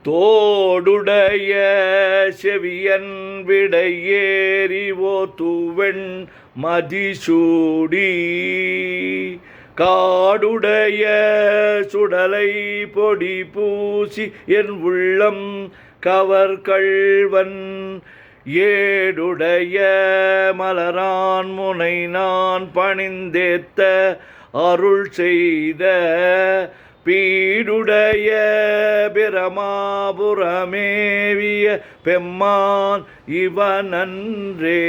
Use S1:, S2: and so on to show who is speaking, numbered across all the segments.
S1: தோடுடைய செவியன் விடையேறிவோ தூவெண் மதிசூடி காடுடைய சுடலை பொடி பூசி என் உள்ளம் கவர்கள்வன் ஏடுடைய மலரான் முனை நான் பணிந்தேத்த அருள் செய்த பீடுடைய பிரமாபுரமேவிய பெம்மான் இவனன்றே.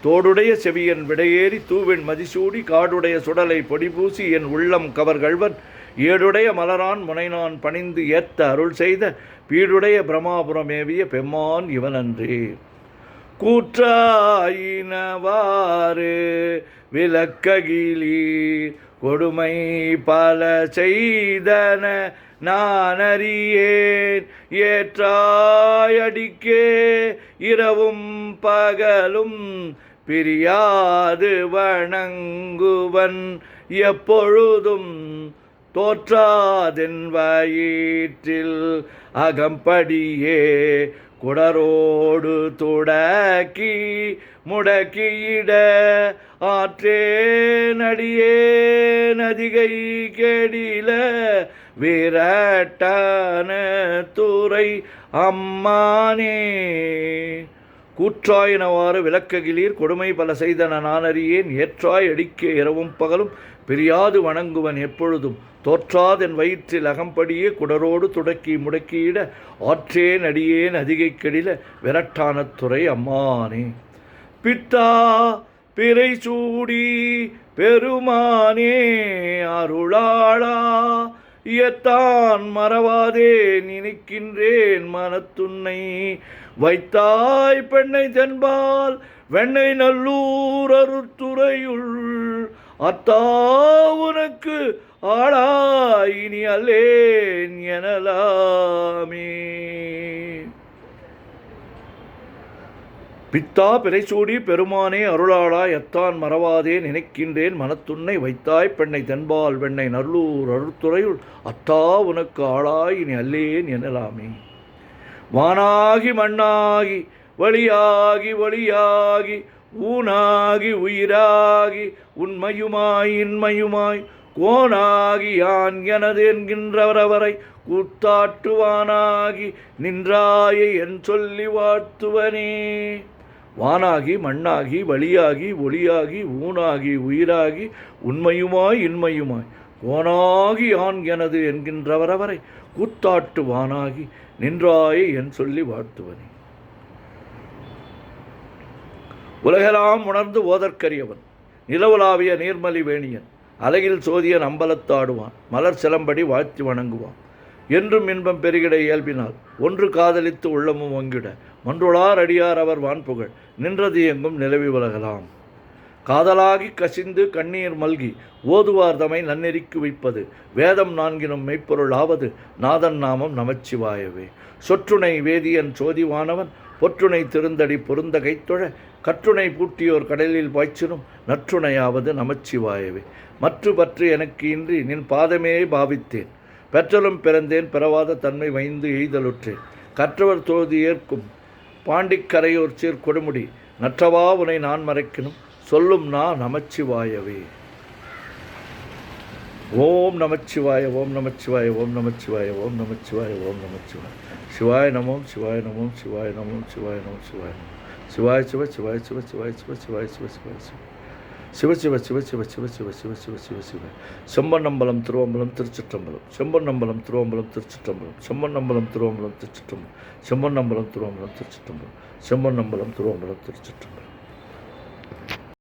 S1: தோடுடைய செவியன் விடையேறி தூவெண் மதிசூடி காடுடைய சுடலை பொடிபூசி என் உள்ளம் கவர்கள்வன் ஏடுடைய மலரான் முனைநான் பணிந்து ஏத்த அருள் செய்த பீடுடைய பிரமாபுரமேவிய பெம்மான் இவனன்றே. கூற்றாயினவாறு விளக்ககிலீர் கொடுமை பல செய்தன நான் அறியேன் ஏற்றாயடிக்கே இரவும் பகலும் பிரியாது வணங்குவன் எப்பொழுதும் தோற்றாதென் வயிற்றில் அகம்படியே குடரோடு துடக்கி முடக்கியிட ஆற்றே நடியே நதிகை கெடில விரட்டான துறை அம்மானே. கூற்றாயினவாறு விளக்ககிலீர் கொடுமை பல செய்தன நான் அறியேன் ஏற்றாய் அடிக்க இரவும் பகலும் பிரியாது வணங்குவன் எப்பொழுதும் தோற்றாதென் வயிற்றில் அகம்படியே குடரோடு துடக்கி முடக்கியிட ஆற்றேன் அடியேன் அதிகை கெடில விரட்டான துறை அம்மானே. பித்தா பிறை சூடி பெருமானே அருளாளா இயத்தான் மறவாதே நினைக்கின்றேன் மனத்துன்னை வைத்தாய் பெண்ணை தென்பால் வெண்ணை நல்லூர் அருத்துறையுள் அத்தா உனக்கு ஆளாயினி அல்லேன் எனலாமே. பித்தா பிறைசூடி பெருமானே அருளாளா எத்தான் மறவாதே நினைக்கின்றேன் மனத்துன்னை வைத்தாய் பெண்ணை தென்பால் வெண்ணை நல்லூர் அருத்துறையுள் அத்தா உனக்கு ஆளாயினி அல்லேன் எனலாமே. வானாகி மண்ணாகி வழியாகி ஒளியாகி ஊனாகி உயிராகி உண்மையுமாய் இன்மையுமாய் கோனாகி யான் எனது என்கின்றவரவரை கூத்தாட்டுவானாகி நின்றாயை என் சொல்லி வாழ்த்துவனே. வானாகி மண்ணாகி வழியாகி ஒளியாகி ஊனாகி உயிராகி உண்மையுமாய் இன்மையுமாய் கோனாகி யான் எனது என்கின்றவரவரை கூத்தாட்டுவானாகி நின்றாயை என் சொல்லி வாழ்த்துவனே. உலகெல்லாம் உணர்ந்து ஓதற்கரியவன் நிலவுலாவிய நீர்மலி வேணியன் அலகில் சோதியன் அம்பலத்தாடுவான் மலர் சிலம்படி வாழ்த்தி வணங்குவான் என்றும் இன்பம் பெருகிட இயல்பினால் ஒன்று காதலித்து உள்ளமும் வங்கிட மன்றுளார் அடியார் அவர் வான்புகழ் நின்றது எங்கும் நிலவி உலகலாம். காதலாகி கசிந்து கண்ணீர் மல்கி ஓதுவார் தமை நன்னெறிக்கு வைப்பது வேதம் நான்கினும் மெய்ப்பொருள் ஆவது நாதன் நாமம் நமச்சிவாயவே. சொற்றுணை வேதியன் சோதிவானவன் பொற்றுணை திருந்தடி பொருந்த கைத்தொழ கற்றுணை பூட்டியோர் கடலில் பாய்ச்சினும் நற்றுணையாவது நமச்சிவாயவே. மற்று பற்று எனக்கு இன்றி நின் பாதமே பாவித்தேன் பெற்றலும் பிறந்தேன் பிறவாத தன்மை வைந்து எய்தலுற்றேன் கற்றவர் தோதி ஏற்கும் பாண்டிக்கரையோர் சீர் கொடுமுடி நற்றவா உனை நான் மறைக்கணும் சொல்லும் நான் நமச்சிவாயவே. ஓம் நமச்சிவாய ஓம் நமச்சிவாய ஓம் நமச்சிவாய ஓம் நமச்சிவாய ஓம் நமச்சிவாய சிவாய நமோம் சிவாய நமோம் சிவாய நமோம் சிவாய நமோம் சிவாய நமோம் சிவாய சிவ சிவாய சிவ சிவாய சிவ சிவாய சிவ சிவாய சிவ சிவ சிவ சிவ சிவ சிவ சிவ சிவ சிவ சிவ செம்பன்னம்பலம் திருவம்பலம் திருச்சிற்றம்பலம் செம்பன்னம்பலம் திருவம்பலம் திருச்சிற்றம்பலம் செம்பன்னம்பலம் திருவம்பலம் திருச்சிற்றம்பலம் செம்பன்னம்பலம் திருவம்பலம் திருச்சிற்றம்பலம் செம்பன்னம்பலம் திருவம்பலம் திருச்சிற்றம்பலம்.